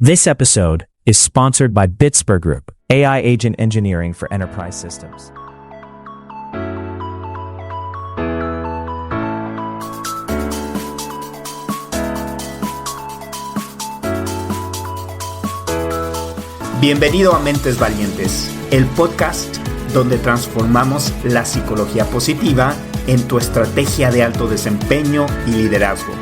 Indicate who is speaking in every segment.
Speaker 1: This episode is sponsored by Bitsper Group, AI agent engineering for enterprise systems.
Speaker 2: Bienvenido a Mentes Valientes, el podcast donde transformamos la psicología positiva en tu estrategia de alto desempeño y liderazgo.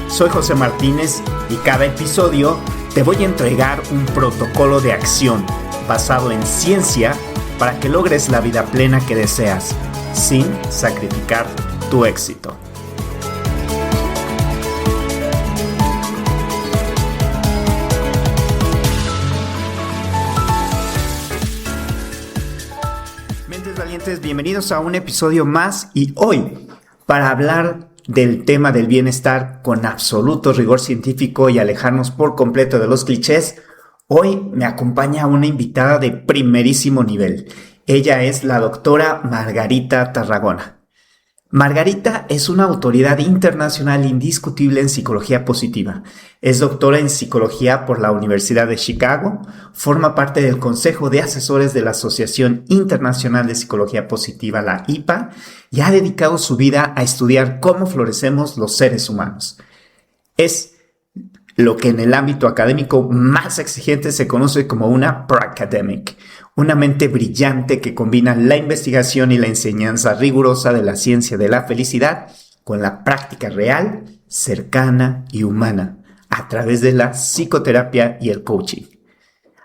Speaker 2: Soy José Martínez y cada episodio te voy a entregar un protocolo de acción basado en ciencia para que logres la vida plena que deseas, sin sacrificar tu éxito. Mentes Valientes, bienvenidos a un episodio más y hoy, para hablar del tema del bienestar con absoluto rigor científico y alejarnos por completo de los clichés, hoy me acompaña una invitada de primerísimo nivel. Ella es la doctora Margarita Tarragona. Margarita es una autoridad internacional indiscutible en psicología positiva. Es doctora en psicología por la Universidad de Chicago, forma parte del Consejo de Asesores de la Asociación Internacional de Psicología Positiva, la IPA, y ha dedicado su vida a estudiar cómo florecemos los seres humanos. Es lo que en el ámbito académico más exigente se conoce como una pro-academic, una mente brillante que combina la investigación y la enseñanza rigurosa de la ciencia de la felicidad con la práctica real, cercana y humana, a través de la psicoterapia y el coaching.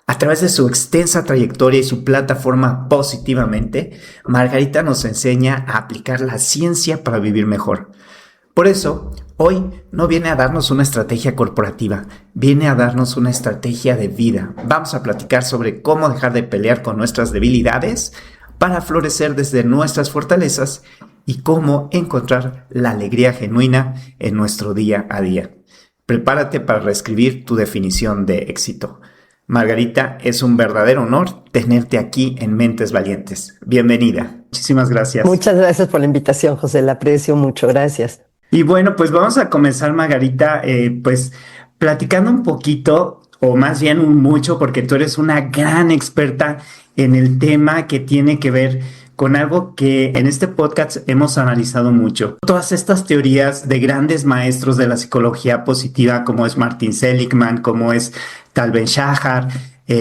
Speaker 2: A través de su extensa trayectoria y su plataforma Positivamente, Margarita nos enseña a aplicar la ciencia para vivir mejor. Por eso, hoy no viene a darnos una estrategia corporativa, viene a darnos una estrategia de vida. Vamos a platicar sobre cómo dejar de pelear con nuestras debilidades para florecer desde nuestras fortalezas y cómo encontrar la alegría genuina en nuestro día a día. Prepárate para reescribir tu definición de éxito. Margarita, es un verdadero honor tenerte aquí en Mentes Valientes. Bienvenida. Muchísimas gracias.
Speaker 3: Muchas gracias por la invitación, José. La aprecio mucho. Gracias.
Speaker 2: Y bueno, pues vamos a comenzar, Margarita, pues platicando un poquito, o más bien un mucho, porque tú eres una gran experta en el tema que tiene que ver con algo que en este podcast hemos analizado mucho. Todas estas teorías de grandes maestros de la psicología positiva, como es Martin Seligman, como es Tal Ben-Shahar,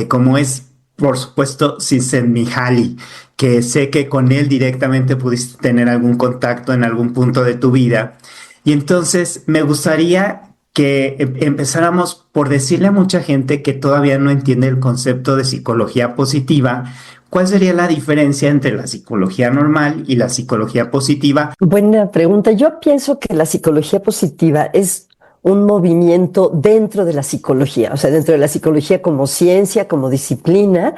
Speaker 2: como es, por supuesto, Csikszentmihalyi, que sé que con él directamente pudiste tener algún contacto en algún punto de tu vida. Y entonces me gustaría que empezáramos por decirle a mucha gente que todavía no entiende el concepto de psicología positiva. ¿Cuál sería la diferencia entre la psicología normal y la psicología positiva?
Speaker 3: Buena pregunta. Yo pienso que la psicología positiva es un movimiento dentro de la psicología, o sea, dentro de la psicología como ciencia, como disciplina.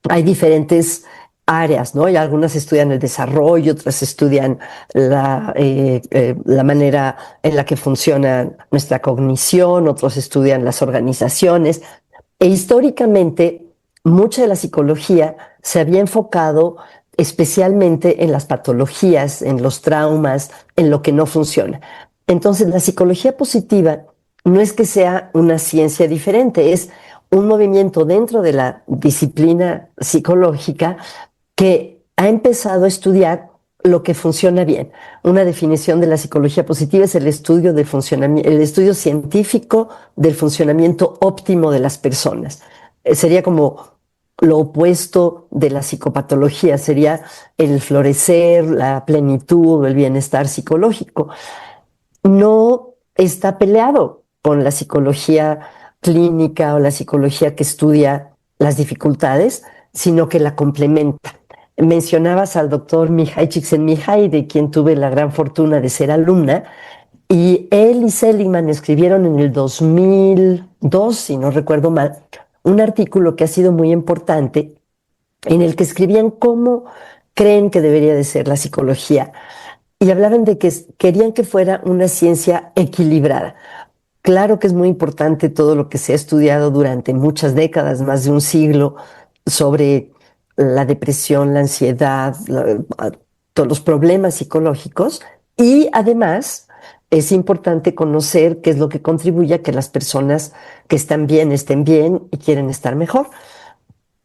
Speaker 3: Hay diferentes áreas, ¿no? Y algunas estudian el desarrollo, otras estudian la manera en la que funciona nuestra cognición, otros estudian las organizaciones. E históricamente, mucha de la psicología se había enfocado especialmente en las patologías, en los traumas, en lo que no funciona. Entonces, la psicología positiva no es que sea una ciencia diferente, es un movimiento dentro de la disciplina psicológica que ha empezado a estudiar lo que funciona bien. Una definición de la psicología positiva es el estudio del funcionamiento, el estudio científico del funcionamiento óptimo de las personas. Sería como lo opuesto de la psicopatología, sería el florecer, la plenitud, el bienestar psicológico. No está peleado con la psicología clínica o la psicología que estudia las dificultades, sino que la complementa. Mencionabas al doctor Mihaly Csikszentmihalyi, de quien tuve la gran fortuna de ser alumna, y él y Seligman escribieron en el 2002, si no recuerdo mal, un artículo que ha sido muy importante, en el que escribían cómo creen que debería de ser la psicología, y hablaban de que querían que fuera una ciencia equilibrada. Claro que es muy importante todo lo que se ha estudiado durante muchas décadas, más de un siglo, sobre la depresión, la ansiedad, todos los problemas psicológicos, y además es importante conocer qué es lo que contribuye a que las personas que están bien estén bien y quieren estar mejor.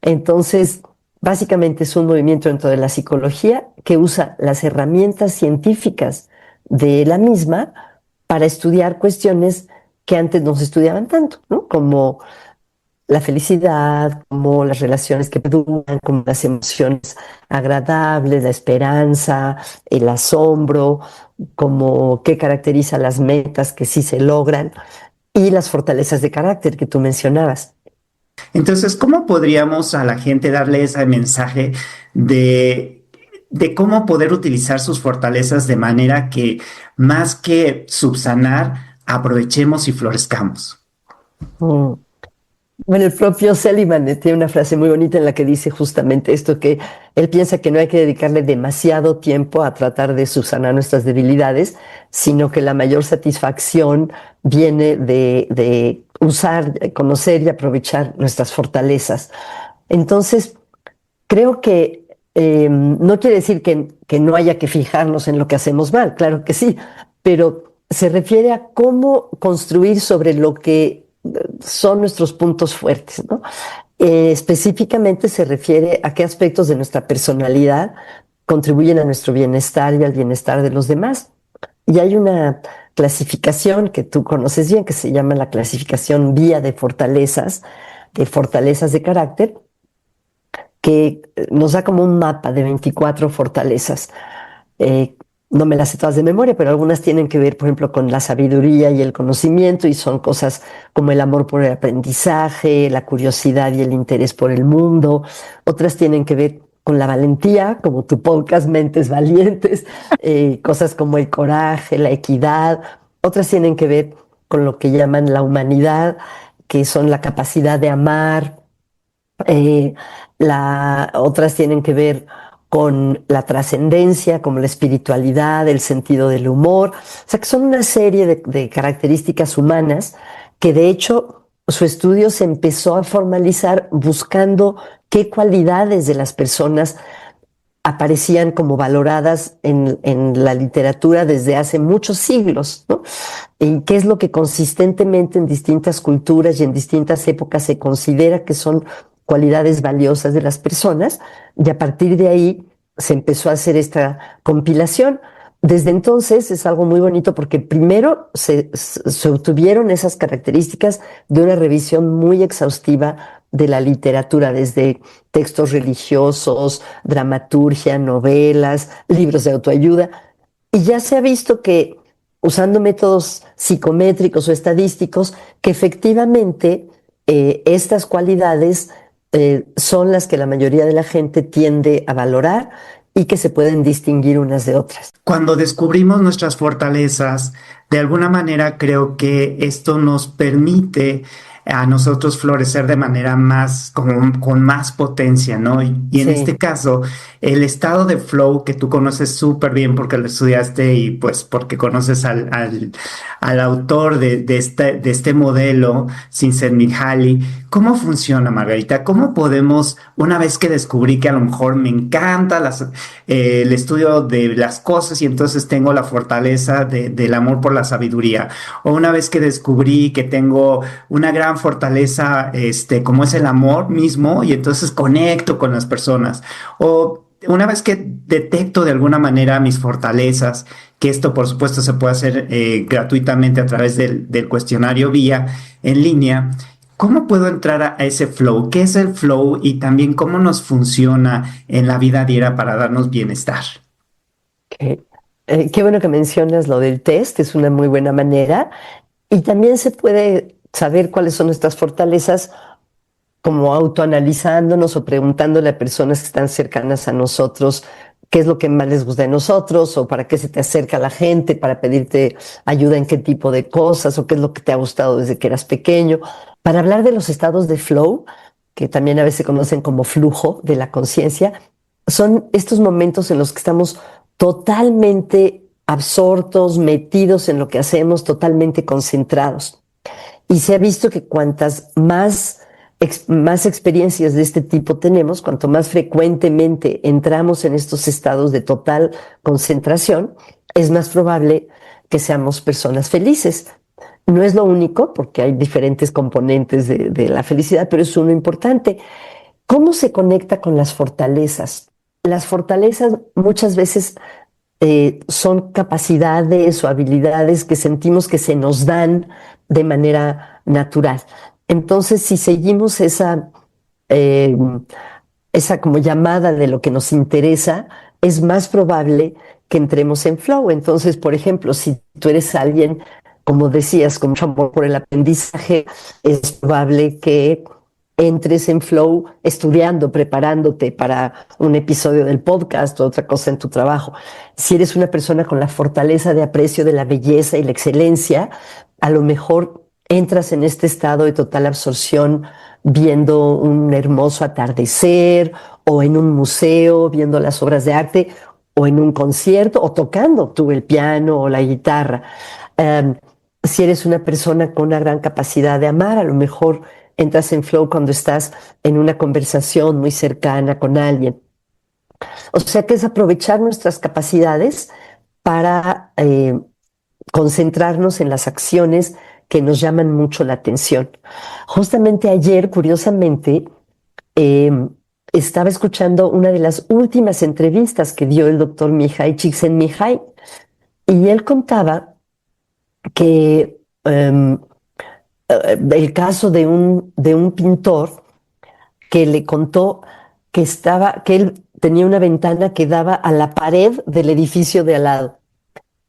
Speaker 3: Entonces, básicamente es un movimiento dentro de la psicología que usa las herramientas científicas de la misma para estudiar cuestiones que antes no se estudiaban tanto, ¿no? Como la felicidad, como las relaciones que perduran, como las emociones agradables, la esperanza, el asombro, como qué caracteriza las metas que sí se logran y las fortalezas de carácter que tú mencionabas.
Speaker 2: Entonces, ¿cómo podríamos a la gente darle ese mensaje de cómo poder utilizar sus fortalezas de manera que más que subsanar, aprovechemos y florezcamos?
Speaker 3: Mm. Bueno, el propio Seligman tiene una frase muy bonita en la que dice justamente esto, que él piensa que no hay que dedicarle demasiado tiempo a tratar de subsanar nuestras debilidades, sino que la mayor satisfacción viene de usar, conocer y aprovechar nuestras fortalezas. Entonces, creo que no quiere decir que no haya que fijarnos en lo que hacemos mal, claro que sí, pero se refiere a cómo construir sobre lo que son nuestros puntos fuertes, ¿no? Específicamente se refiere a qué aspectos de nuestra personalidad contribuyen a nuestro bienestar y al bienestar de los demás. Y hay una clasificación que tú conoces bien, que se llama la clasificación Vía de fortalezas de carácter, que nos da como un mapa de 24 fortalezas. Eh, no me las sé todas de memoria, pero algunas tienen que ver, por ejemplo, con la sabiduría y el conocimiento, y son cosas como el amor por el aprendizaje, la curiosidad y el interés por el mundo. Otras tienen que ver con la valentía, como tu podcast Mentes Valientes, cosas como el coraje, la equidad. Otras tienen que ver con lo que llaman la humanidad, que son la capacidad de amar, eh, otras tienen que ver con la trascendencia, como la espiritualidad, el sentido del humor. O sea, que son una serie de características humanas que de hecho su estudio se empezó a formalizar buscando qué cualidades de las personas aparecían como valoradas en la literatura desde hace muchos siglos, ¿no? Y qué es lo que consistentemente en distintas culturas y en distintas épocas se considera que son cualidades valiosas de las personas, y a partir de ahí se empezó a hacer esta compilación. Desde entonces es algo muy bonito porque primero se obtuvieron esas características de una revisión muy exhaustiva de la literatura, desde textos religiosos, dramaturgia, novelas, libros de autoayuda, y ya se ha visto que usando métodos psicométricos o estadísticos, que efectivamente estas cualidades son las que la mayoría de la gente tiende a valorar y que se pueden distinguir unas de otras.
Speaker 2: Cuando descubrimos nuestras fortalezas, de alguna manera creo que esto nos permite a nosotros florecer de manera más, con más potencia, ¿no? Y en este
Speaker 3: Sí.
Speaker 2: caso, el estado de flow que tú conoces súper bien porque lo estudiaste y pues porque conoces al autor de este modelo, Csikszentmihalyi. ¿Cómo funciona, Margarita? ¿Cómo podemos, una vez que descubrí que a lo mejor me encanta el estudio de las cosas y entonces tengo la fortaleza del amor por la sabiduría, o una vez que descubrí que tengo una gran fortaleza, como es el amor mismo, y entonces conecto con las personas, o una vez que detecto de alguna manera mis fortalezas, que esto por supuesto se puede hacer gratuitamente a través del cuestionario vía en línea. ¿Cómo puedo entrar a ese flow? ¿Qué es el flow? Y también cómo nos funciona en la vida diaria para darnos bienestar.
Speaker 3: Qué bueno que mencionas lo del test, es una muy buena manera. Y también se puede saber cuáles son nuestras fortalezas como autoanalizándonos o preguntándole a personas que están cercanas a nosotros qué es lo que más les gusta de nosotros, o para qué se te acerca la gente, para pedirte ayuda en qué tipo de cosas, o qué es lo que te ha gustado desde que eras pequeño. Para hablar de los estados de flow, que también a veces se conocen como flujo de la conciencia, son estos momentos en los que estamos totalmente absortos, metidos en lo que hacemos, totalmente concentrados. Y se ha visto que cuantas más experiencias de este tipo tenemos, cuanto más frecuentemente entramos en estos estados de total concentración, es más probable que seamos personas felices. No es lo único, porque hay diferentes componentes de la felicidad, pero es uno importante. ¿Cómo se conecta con las fortalezas? Las fortalezas muchas veces son capacidades o habilidades que sentimos que se nos dan de manera natural. Entonces, si seguimos eh, esa como llamada de lo que nos interesa, es más probable que entremos en flow. Entonces, por ejemplo, si tú eres alguien, como decías, con mucho amor por el aprendizaje, es probable que entres en flow estudiando, preparándote para un episodio del podcast o otra cosa en tu trabajo. Si eres una persona con la fortaleza de aprecio de la belleza y la excelencia, a lo mejor entras en este estado de total absorción viendo un hermoso atardecer o en un museo viendo las obras de arte o en un concierto o tocando tú el piano o la guitarra. Um, si eres una persona con una gran capacidad de amar, a lo mejor entras en flow cuando estás en una conversación muy cercana con alguien. O sea que es aprovechar nuestras capacidades para concentrarnos en las acciones que nos llaman mucho la atención. Justamente ayer, curiosamente, eh, estaba escuchando una de las últimas entrevistas que dio el doctor Mihai Csikszentmihalyi y él contaba que el caso de un pintor que le contó que él tenía una ventana que daba a la pared del edificio de al lado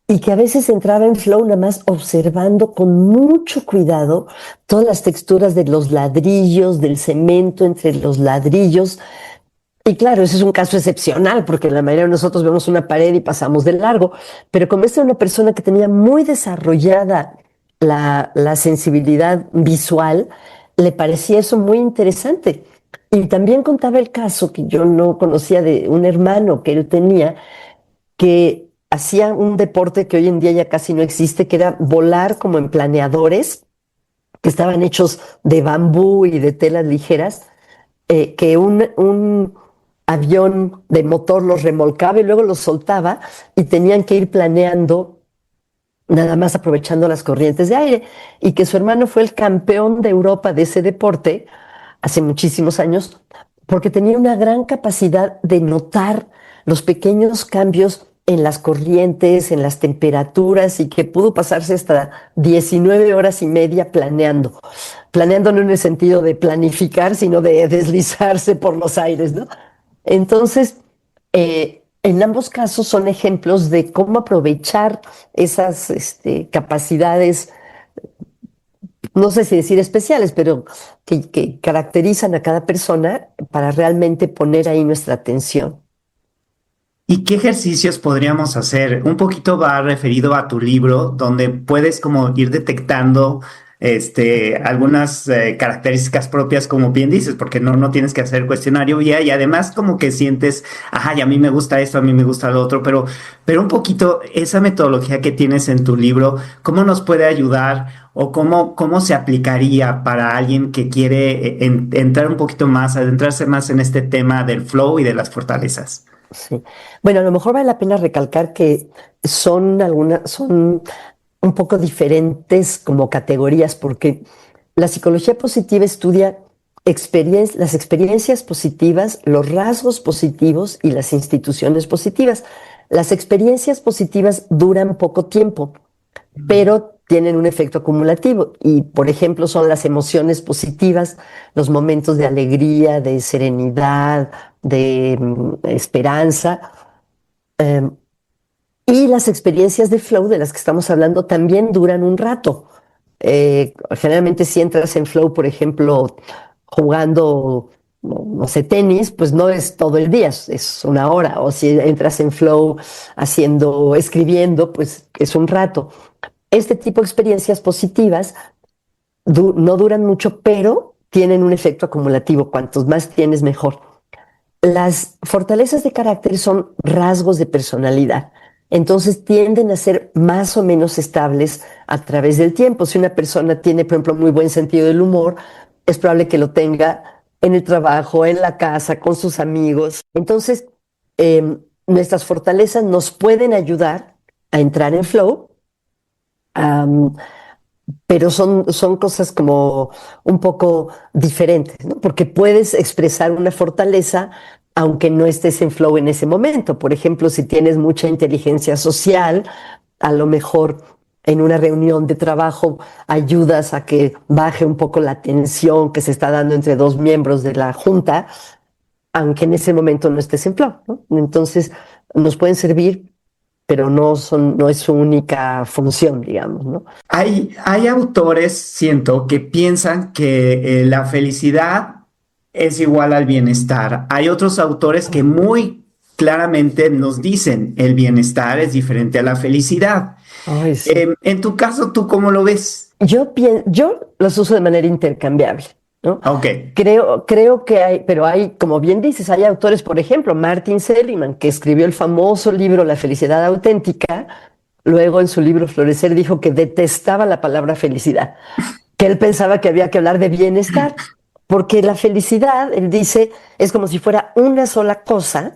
Speaker 3: y que a veces entraba en flow nada más observando con mucho cuidado todas las texturas de los ladrillos, del cemento entre los ladrillos. Y claro, ese es un caso excepcional, porque la mayoría de nosotros vemos una pared y pasamos de largo, pero como esta era una persona que tenía muy desarrollada la sensibilidad visual, le parecía eso muy interesante. Y también contaba el caso que yo no conocía de un hermano que él tenía, que hacía un deporte que hoy en día ya casi no existe, que era volar como en planeadores, que estaban hechos de bambú y de telas ligeras, que un avión de motor los remolcaba y luego los soltaba y tenían que ir planeando nada más aprovechando las corrientes de aire, y que su hermano fue el campeón de Europa de ese deporte hace muchísimos años porque tenía una gran capacidad de notar los pequeños cambios en las corrientes, en las temperaturas, y que pudo pasarse hasta 19 horas y media planeando no en el sentido de planificar, sino de deslizarse por los aires, ¿no? Entonces, en ambos casos son ejemplos de cómo aprovechar esas capacidades, no sé si decir especiales, pero que caracterizan a cada persona para realmente poner ahí nuestra atención.
Speaker 2: ¿Y qué ejercicios podríamos hacer? Un poquito va referido a tu libro, donde puedes como ir detectando algunas características propias, como bien dices, porque no tienes que hacer cuestionario guía y además como que sientes, ajá, y a mí me gusta esto, a mí me gusta lo otro, pero un poquito esa metodología que tienes en tu libro, ¿cómo nos puede ayudar o cómo se aplicaría para alguien que quiere entrar un poquito más, adentrarse más en este tema del flow y de las fortalezas?
Speaker 3: Sí. Bueno, a lo mejor vale la pena recalcar que son un poco diferentes como categorías, porque la psicología positiva estudia las experiencias positivas, los rasgos positivos y las instituciones positivas. Las experiencias positivas duran poco tiempo, pero tienen un efecto acumulativo y, por ejemplo, son las emociones positivas, los momentos de alegría, de serenidad, de esperanza. eh, y las experiencias de flow de las que estamos hablando también duran un rato. Generalmente si entras en flow, por ejemplo, jugando, no sé, tenis, pues no es todo el día, es una hora. O si entras en flow escribiendo, pues es un rato. Este tipo de experiencias positivas no duran mucho, pero tienen un efecto acumulativo. Cuantos más tienes, mejor. Las fortalezas de carácter son rasgos de personalidad. Entonces tienden a ser más o menos estables a través del tiempo. Si una persona tiene, por ejemplo, muy buen sentido del humor, es probable que lo tenga en el trabajo, en la casa, con sus amigos. Entonces, nuestras fortalezas nos pueden ayudar a entrar en flow, Am, pero son cosas como un poco diferentes, ¿no? Porque puedes expresar una fortaleza aunque no estés en flow en ese momento. Por ejemplo, si tienes mucha inteligencia social, a lo mejor en una reunión de trabajo ayudas a que baje un poco la tensión que se está dando entre dos miembros de la junta, aunque en ese momento no estés en flow, ¿no? Entonces, nos pueden servir, pero no es su única función, digamos, ¿no?
Speaker 2: Hay autores, siento, que piensan que la felicidad es igual al bienestar. Hay otros autores que muy claramente nos dicen el bienestar es diferente a la felicidad.
Speaker 3: Ay, sí.
Speaker 2: En tu caso, ¿tú cómo lo ves?
Speaker 3: Yo los uso de manera intercambiable, ¿no?
Speaker 2: Ok.
Speaker 3: Creo que hay, pero hay, como bien dices, hay autores, por ejemplo, Martin Seligman, que escribió el famoso libro La felicidad auténtica, luego en su libro Florecer dijo que detestaba la palabra felicidad, que él pensaba que había que hablar de bienestar, porque la felicidad, él dice, es como si fuera una sola cosa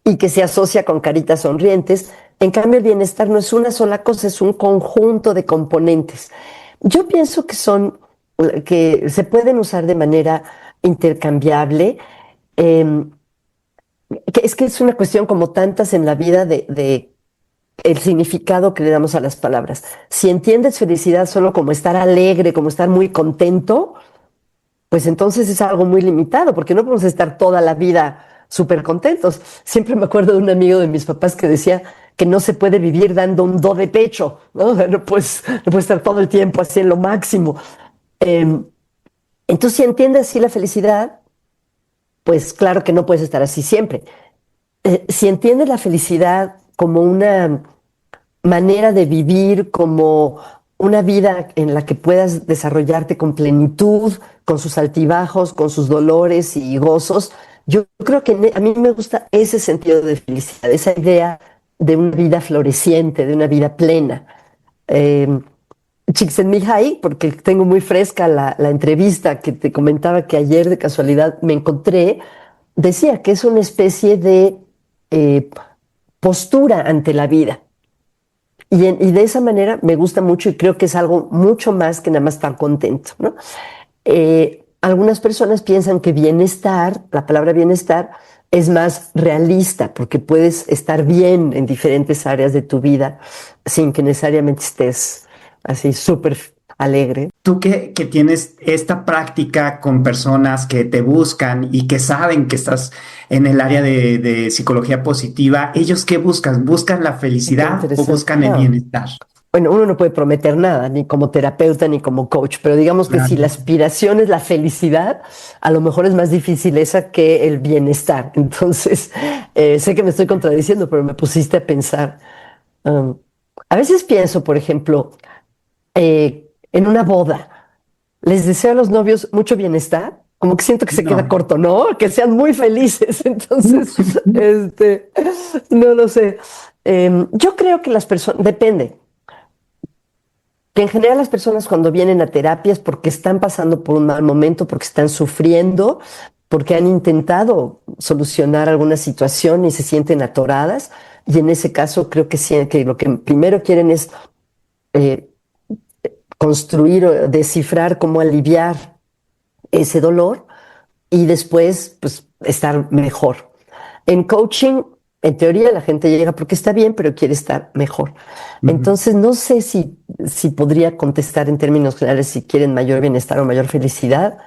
Speaker 3: y que se asocia con caritas sonrientes. En cambio, el bienestar no es una sola cosa, es un conjunto de componentes. Yo pienso que se pueden usar de manera intercambiable. eh, es que es una cuestión como tantas en la vida de el significado que le damos a las palabras. Si entiendes felicidad solo como estar alegre, como estar muy contento, pues entonces es algo muy limitado, porque no podemos estar toda la vida súper contentos. Siempre me acuerdo de un amigo de mis papás que decía que no se puede vivir dando un do de pecho, ¿no? O sea, no puedes estar todo el tiempo así en lo máximo. Eh, entonces, si entiendes así la felicidad, pues claro que no puedes estar así siempre. Si entiendes la felicidad como una manera de vivir, como una vida en la que puedas desarrollarte con plenitud, con sus altibajos, con sus dolores y gozos. Yo creo que a mí me gusta ese sentido de felicidad, esa idea de una vida floreciente, de una vida plena. Eh, Csikszentmihalyi, porque tengo muy fresca la entrevista que te comentaba que ayer de casualidad me encontré, decía que es una especie de eh, postura ante la vida. Y de esa manera me gusta mucho y creo que es algo mucho más que nada más estar contento, ¿no? Algunas personas piensan que bienestar, la palabra bienestar, es más realista porque puedes estar bien en diferentes áreas de tu vida sin que necesariamente estés así súper alegre.
Speaker 2: Tú que tienes esta práctica con personas que te buscan y que saben que estás en el área de psicología positiva, ¿ellos qué buscan? ¿Buscan la
Speaker 3: Qué
Speaker 2: felicidad o
Speaker 3: interesante.
Speaker 2: buscan el bienestar?
Speaker 3: Bueno, uno no puede prometer nada, ni como terapeuta ni como coach, pero digamos que si
Speaker 2: Claro.
Speaker 3: la aspiración es la felicidad, a lo mejor es más difícil esa que el bienestar. Entonces, sé que me estoy contradiciendo, pero me pusiste a pensar. Um, a veces pienso, por ejemplo, en una boda, les deseo a los novios mucho bienestar, como que siento que se queda
Speaker 2: No.
Speaker 3: corto, ¿no? Que sean muy felices. Entonces, no lo sé. Yo creo que las personas, depende. Que en general las personas cuando vienen a terapias porque están pasando por un mal momento, porque están sufriendo, porque han intentado solucionar alguna situación y se sienten atoradas. Y en ese caso creo que, sí, que lo que primero quieren es eh, construir o descifrar cómo aliviar ese dolor y después pues estar mejor. En coaching, en teoría la gente llega porque está bien, pero quiere estar mejor.
Speaker 2: Ujú.
Speaker 3: Entonces, no sé si podría contestar en términos generales si quieren mayor bienestar o mayor felicidad.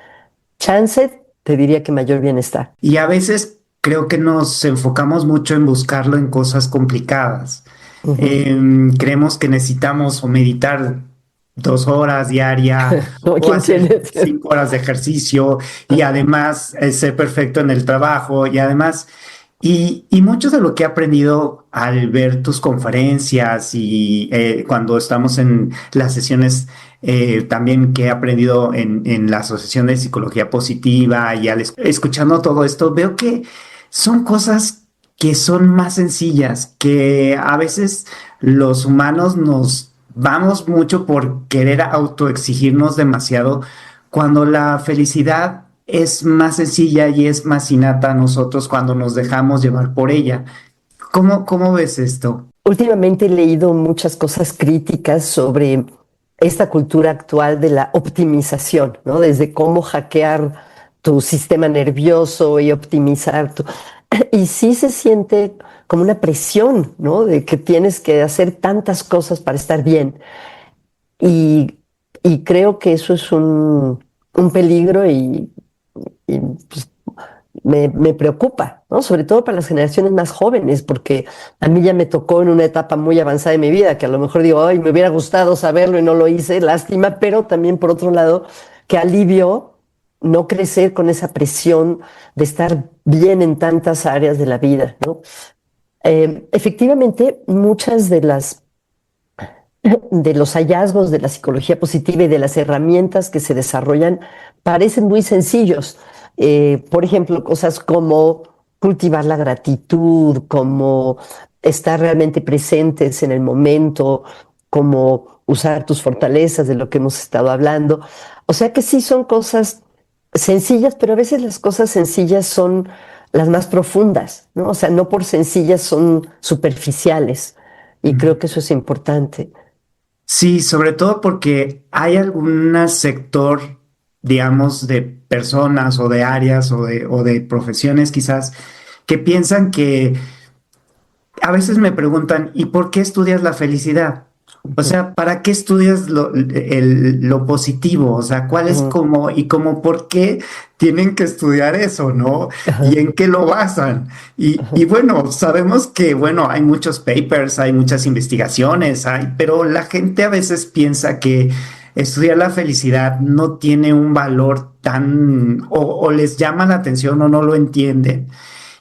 Speaker 3: Chance, te diría que mayor bienestar.
Speaker 2: Y a veces creo que nos enfocamos mucho en buscarlo en cosas complicadas.
Speaker 3: Ujú.
Speaker 2: Creemos que necesitamos o meditar 2 horas diaria
Speaker 3: No,
Speaker 2: o
Speaker 3: ¿quién
Speaker 2: hacer
Speaker 3: tiene?
Speaker 2: 5 horas de ejercicio y además ser perfecto en el trabajo y además, y mucho de lo que he aprendido al ver tus conferencias y cuando estamos en las sesiones también que he aprendido en la Asociación de Psicología Positiva y escuchando todo esto, veo que son cosas que son más sencillas, que a veces los humanos nos vamos mucho por querer autoexigirnos demasiado, cuando la felicidad es más sencilla y es más innata a nosotros cuando nos dejamos llevar por ella. ¿Cómo ves esto?
Speaker 3: últimamente he leído muchas cosas críticas sobre esta cultura actual de la optimización, ¿no? Desde cómo hackear tu sistema nervioso y optimizar tu... Y sí se siente como una presión, ¿no? De que tienes que hacer tantas cosas para estar bien. Y, y creo que eso es un peligro y, pues, me preocupa, ¿no? Sobre todo para las generaciones más jóvenes, porque a mí ya me tocó en una etapa muy avanzada de mi vida, que a lo mejor digo, ay, me hubiera gustado saberlo y no lo hice, lástima, pero también por otro lado, que alivio no crecer con esa presión de estar bien en tantas áreas de la vida, ¿no? Efectivamente, muchas de los hallazgos de la psicología positiva y de las herramientas que se desarrollan parecen muy sencillos. Por ejemplo, cosas como cultivar la gratitud, como estar realmente presentes en el momento, como usar tus fortalezas de lo que hemos estado hablando. O sea que sí son cosas sencillas, pero a veces las cosas sencillas son las más profundas, ¿no? O sea, no por sencillas son superficiales. Y creo que eso es importante.
Speaker 2: Sí, sobre todo porque hay algún sector, digamos, de personas o de áreas o de profesiones quizás que piensan que a veces me preguntan, ¿y por qué estudias la felicidad? O sea, ¿para qué estudias lo positivo? O sea, ¿cuál es
Speaker 3: Ujú,
Speaker 2: como y como por qué tienen que estudiar eso, ¿no? ¿Y
Speaker 3: ajá,
Speaker 2: en qué lo basan? Y
Speaker 3: ajá,
Speaker 2: bueno, sabemos que, bueno, hay muchos papers, hay muchas investigaciones, pero la gente a veces piensa que estudiar la felicidad no tiene un valor tan, o les llama la atención o no lo entienden.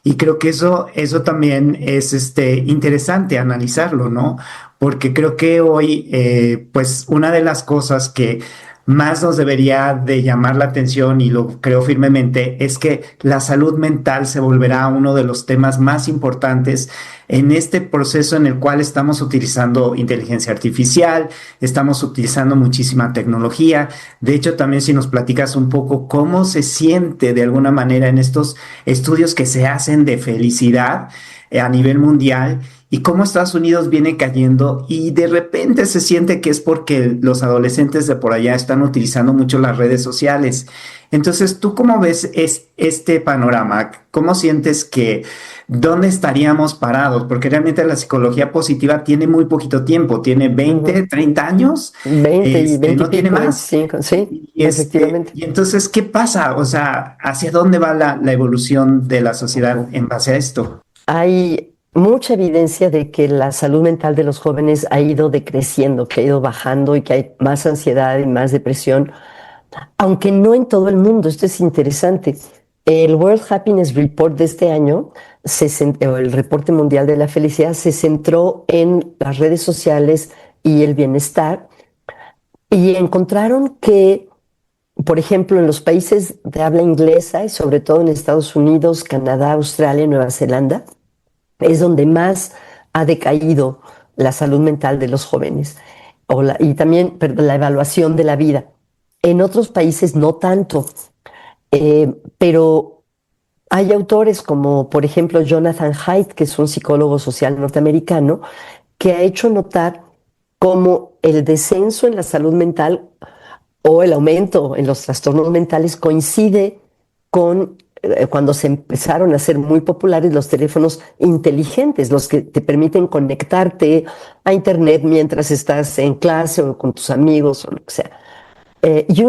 Speaker 2: Y creo que eso también es interesante analizarlo, ¿no? Porque creo que hoy, pues una de las cosas que más nos debería de llamar la atención, y lo creo firmemente, es que la salud mental se volverá uno de los temas más importantes en este proceso en el cual estamos utilizando inteligencia artificial, estamos utilizando muchísima tecnología. De hecho, también si nos platicas un poco cómo se siente de alguna manera en estos estudios que se hacen de felicidad a nivel mundial y cómo Estados Unidos viene cayendo y de repente se siente que es porque los adolescentes de por allá están utilizando mucho las redes sociales. Entonces, ¿tú cómo ves este panorama? ¿Cómo sientes que dónde estaríamos parados? Porque realmente la psicología positiva tiene muy poquito tiempo, tiene
Speaker 3: ujú.
Speaker 2: 20, 30 años,
Speaker 3: 20 y 20 y
Speaker 2: no tiene
Speaker 3: pico,
Speaker 2: más.
Speaker 3: 25, sí, efectivamente.
Speaker 2: Y entonces, ¿qué pasa? O sea, ¿hacia dónde va la evolución de la sociedad
Speaker 3: Ujú.
Speaker 2: en base a esto?
Speaker 3: Hay mucha evidencia de que la salud mental de los jóvenes ha ido decreciendo, que ha ido bajando y que hay más ansiedad y más depresión, aunque no en todo el mundo. Esto es interesante. El World Happiness Report de este año, o el reporte mundial de la felicidad, se centró en las redes sociales y el bienestar y encontraron que, por ejemplo, en los países de habla inglesa y sobre todo en Estados Unidos, Canadá, Australia, Nueva Zelanda, es donde más ha decaído la salud mental de los jóvenes y también, perdón, la evaluación de la vida. En otros países no tanto, pero hay autores como, por ejemplo, Jonathan Haidt, que es un psicólogo social norteamericano, que ha hecho notar cómo el descenso en la salud mental o el aumento en los trastornos mentales coincide con cuando se empezaron a ser muy populares los teléfonos inteligentes, los que te permiten conectarte a internet mientras estás en clase o con tus amigos o lo que sea.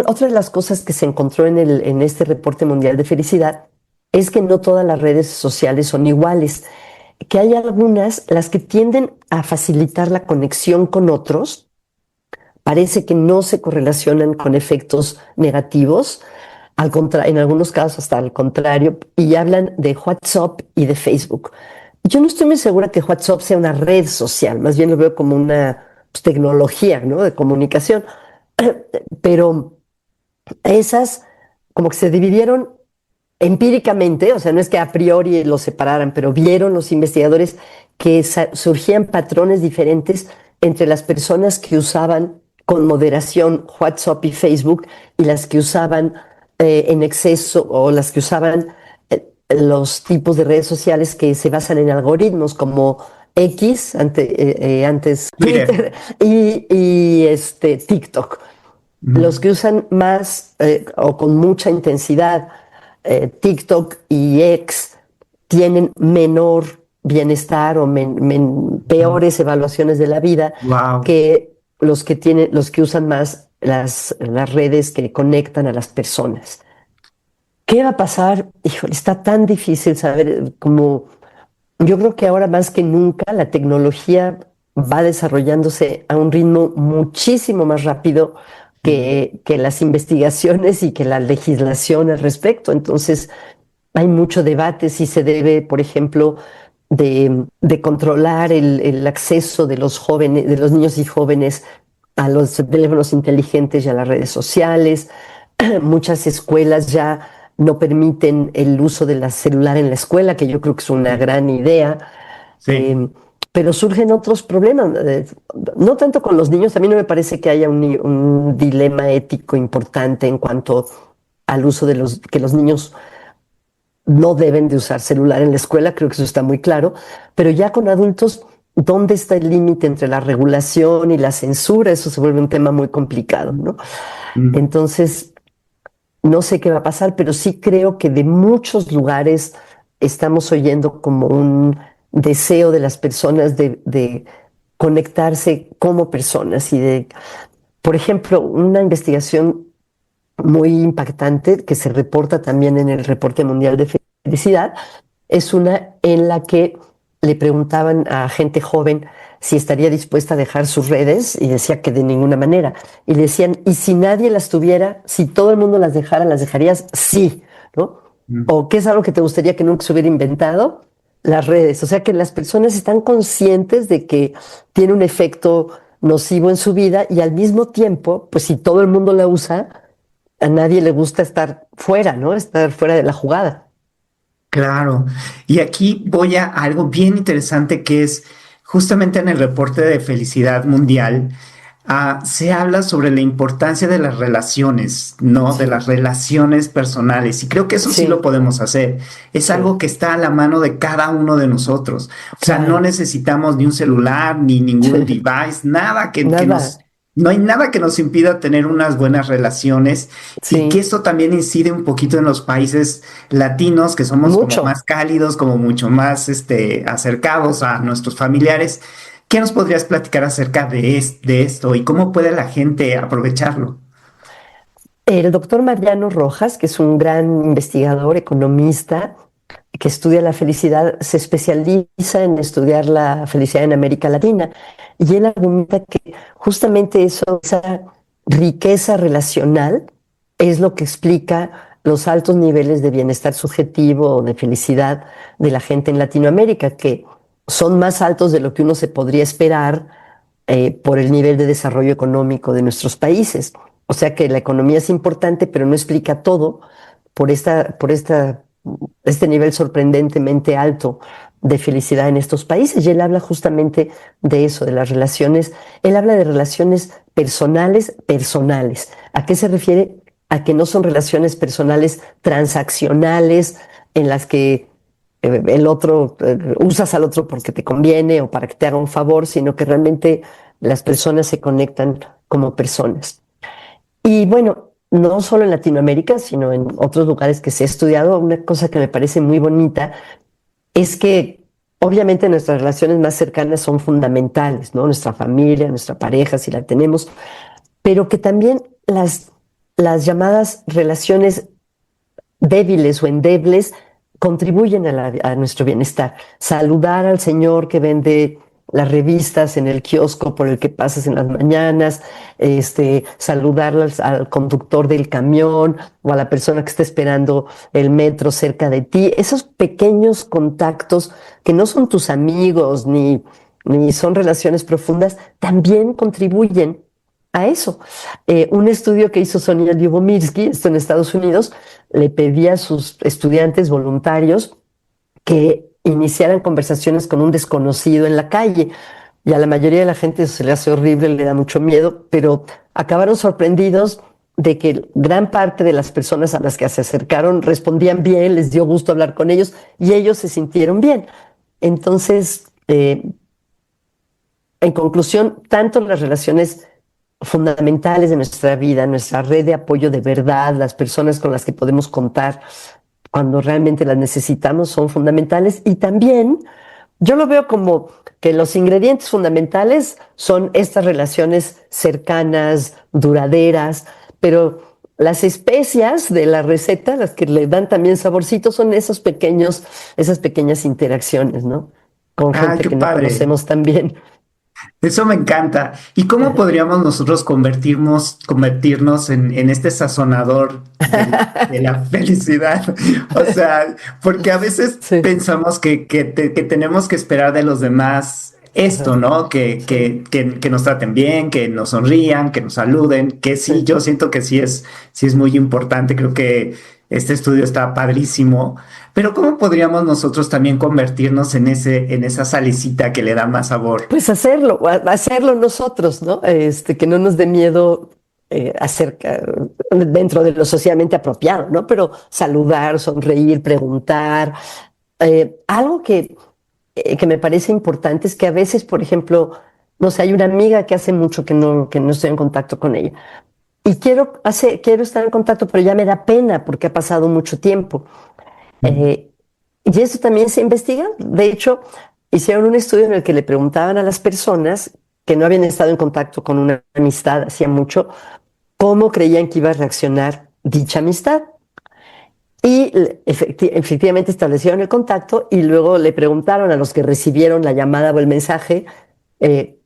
Speaker 3: Otra de las cosas que se encontró en este reporte mundial de felicidad es que no todas las redes sociales son iguales, que hay algunas, las que tienden a facilitar la conexión con otros, parece que no se correlacionan con efectos negativos, en algunos casos hasta al contrario, y hablan de WhatsApp y de Facebook. Yo no estoy muy segura que WhatsApp sea una red social, más bien lo veo como una pues, tecnología, ¿no? De comunicación, pero esas como que se dividieron empíricamente, o sea, no es que a priori los separaran, pero vieron los investigadores que surgían patrones diferentes entre las personas que usaban con moderación WhatsApp y Facebook y las que usaban en exceso o las que usaban los tipos de redes sociales que se basan en algoritmos como antes
Speaker 2: Twitter.
Speaker 3: Twitter, y TikTok. Los que usan más o con mucha intensidad TikTok y X tienen menor bienestar o peores evaluaciones de la vida
Speaker 2: Wow.
Speaker 3: que los que usan más las redes que conectan a las personas. ¿Qué va a pasar? Híjole, está tan difícil saber cómo. Yo creo que ahora más que nunca la tecnología va desarrollándose a un ritmo muchísimo más rápido que las investigaciones y que la legislación al respecto. Entonces, hay mucho debate si se debe, por ejemplo, de controlar el acceso de los jóvenes, de los niños y jóvenes a los teléfonos inteligentes y a las redes sociales. Muchas escuelas ya no permiten el uso de la celular en la escuela, que yo creo que es una gran idea.
Speaker 2: Sí.
Speaker 3: Eh, pero surgen otros problemas, no tanto con los niños, a mí no me parece que haya un dilema ético importante en cuanto al uso que los niños no deben de usar celular en la escuela, creo que eso está muy claro, pero ya con adultos, ¿dónde está el límite entre la regulación y la censura? Eso se vuelve un tema muy complicado, ¿no?
Speaker 2: Mm.
Speaker 3: Entonces, no sé qué va a pasar, pero sí creo que de muchos lugares estamos oyendo como un deseo de las personas de conectarse como personas y de, por ejemplo, una investigación muy impactante que se reporta también en el Reporte Mundial de Felicidad es una en la que le preguntaban a gente joven si estaría dispuesta a dejar sus redes y decía que de ninguna manera. Y le decían, ¿y si nadie las tuviera, si todo el mundo las dejara, las dejarías? Sí, ¿no?
Speaker 2: Mm.
Speaker 3: ¿O qué es algo que te gustaría que nunca se hubiera inventado? Las redes. O sea que las personas están conscientes de que tiene un efecto nocivo en su vida y al mismo tiempo, pues si todo el mundo la usa, a nadie le gusta estar fuera, ¿no? Estar fuera de la jugada.
Speaker 2: Claro. Y aquí voy a algo bien interesante que es justamente en el reporte de felicidad mundial, se habla sobre la importancia de las relaciones, ¿no? De las
Speaker 3: Sí,
Speaker 2: relaciones personales. Y creo que eso sí lo
Speaker 3: sí,
Speaker 2: podemos hacer. Es
Speaker 3: sí,
Speaker 2: algo que está a la mano de cada uno de nosotros. O sea, no
Speaker 3: claro.
Speaker 2: necesitamos ni un celular, ni ningún device, nada que nos...
Speaker 3: Nada,
Speaker 2: No hay nada que nos impida tener unas buenas relaciones y que
Speaker 3: sí,
Speaker 2: esto también incide un poquito en los países latinos, que somos como más
Speaker 3: mucho.
Speaker 2: cálidos, como mucho más acercados a nuestros familiares. ¿Qué nos podrías platicar acerca de esto y cómo puede la gente aprovecharlo?
Speaker 3: El doctor Mariano Rojas, que es un gran investigador, economista, que estudia la felicidad, se especializa en estudiar la felicidad en América Latina. Y él argumenta que justamente eso, esa riqueza relacional, es lo que explica los altos niveles de bienestar subjetivo o de felicidad de la gente en Latinoamérica, que son más altos de lo que uno se podría esperar por el nivel de desarrollo económico de nuestros países. O sea que la economía es importante, pero no explica todo este nivel sorprendentemente alto de felicidad en estos países. Y él habla justamente de eso, de las relaciones. Él habla de relaciones personales, personales. ¿A qué se refiere? A que no son relaciones personales transaccionales en las que el otro, usas al otro porque te conviene o para que te haga un favor, sino que realmente las personas se conectan como personas. Y bueno, no solo en Latinoamérica, sino en otros lugares que se ha estudiado, una cosa que me parece muy bonita es que obviamente nuestras relaciones más cercanas son fundamentales, ¿no? Nuestra familia, nuestra pareja, si la tenemos, pero que también las llamadas relaciones débiles o endebles contribuyen a nuestro bienestar. Saludar al señor que vende las revistas en el kiosco por el que pasas en las mañanas, saludar al conductor del camión o a la persona que está esperando el metro cerca de ti. Esos pequeños contactos que no son tus amigos ni son relaciones profundas, también contribuyen a eso. Un estudio que hizo Sonia Lyubomirsky, esto en Estados Unidos, le pedía a sus estudiantes voluntarios que iniciaran conversaciones con un desconocido en la calle. Y a la mayoría de la gente eso se le hace horrible, le da mucho miedo, pero acabaron sorprendidos de que gran parte de las personas a las que se acercaron respondían bien, les dio gusto hablar con ellos y ellos se sintieron bien. Entonces, en conclusión, tanto las relaciones fundamentales de nuestra vida, nuestra red de apoyo de verdad, las personas con las que podemos contar cuando realmente las necesitamos son fundamentales. Y también yo lo veo como que los ingredientes fundamentales son estas relaciones cercanas, duraderas, pero las especias de la receta, las que le dan también saborcito, son esas pequeñas interacciones, ¿no? Con
Speaker 2: Ah,
Speaker 3: gente
Speaker 2: qué
Speaker 3: que no
Speaker 2: padre.
Speaker 3: conocemos tan bien.
Speaker 2: Eso me encanta. ¿Y cómo podríamos nosotros convertirnos en este sazonador de la felicidad? O sea, porque a veces
Speaker 3: Sí.
Speaker 2: pensamos que tenemos que esperar de los demás esto,
Speaker 3: Ajá.
Speaker 2: ¿no?
Speaker 3: Sí,
Speaker 2: Que nos traten bien, que nos sonrían, que nos saluden, que sí,
Speaker 3: sí.
Speaker 2: yo siento que sí es muy importante. Creo que este estudio está padrísimo. Pero ¿cómo podríamos nosotros también convertirnos en esa salecita que le da más sabor?
Speaker 3: Pues hacerlo nosotros, ¿no? Que no nos dé miedo dentro de lo socialmente apropiado, ¿no? Pero saludar, sonreír, preguntar. Algo que me parece importante es que a veces, por ejemplo, no sé, hay una amiga que hace mucho que no estoy en contacto con ella. Y quiero estar en contacto, pero ya me da pena porque ha pasado mucho tiempo. Eh, y eso también se investiga. De hecho, hicieron un estudio en el que le preguntaban a las personas que no habían estado en contacto con una amistad hacía mucho, cómo creían que iba a reaccionar dicha amistad. Y efectivamente establecieron el contacto y luego le preguntaron a los que recibieron la llamada o el mensaje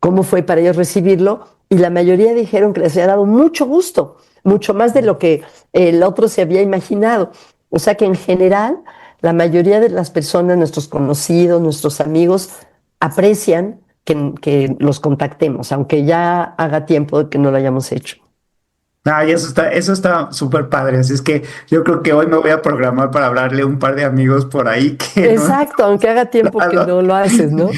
Speaker 3: cómo fue para ellos recibirlo, y la mayoría dijeron que les había dado mucho gusto, mucho más de lo que el otro se había imaginado. O sea que en general la mayoría de las personas, nuestros conocidos, nuestros amigos, aprecian que los contactemos, aunque ya haga tiempo de que no lo hayamos hecho.
Speaker 2: Ay, eso está súper padre. Así es que yo creo que hoy me voy a programar para hablarle a un par de amigos por ahí que no han
Speaker 3: Exacto, aunque haga tiempo que
Speaker 2: hablado,
Speaker 3: no lo haces, ¿no?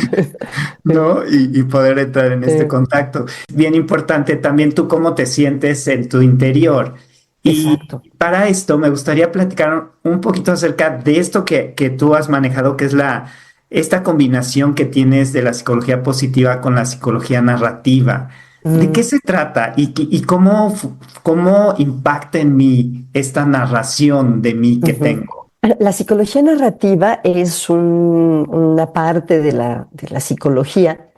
Speaker 2: ¿no? Y poder entrar en este
Speaker 3: Eh,
Speaker 2: contacto. Bien importante también tú cómo te sientes en tu interior. Y
Speaker 3: exacto.
Speaker 2: para esto me gustaría platicar un poquito acerca de esto que tú has manejado, que es esta combinación que tienes de la psicología positiva con la psicología narrativa. ¿De qué
Speaker 3: Mm.
Speaker 2: se trata y cómo impacta en mí esta narración de mí que
Speaker 3: Ujú.
Speaker 2: tengo?
Speaker 3: La psicología narrativa es una parte de la psicología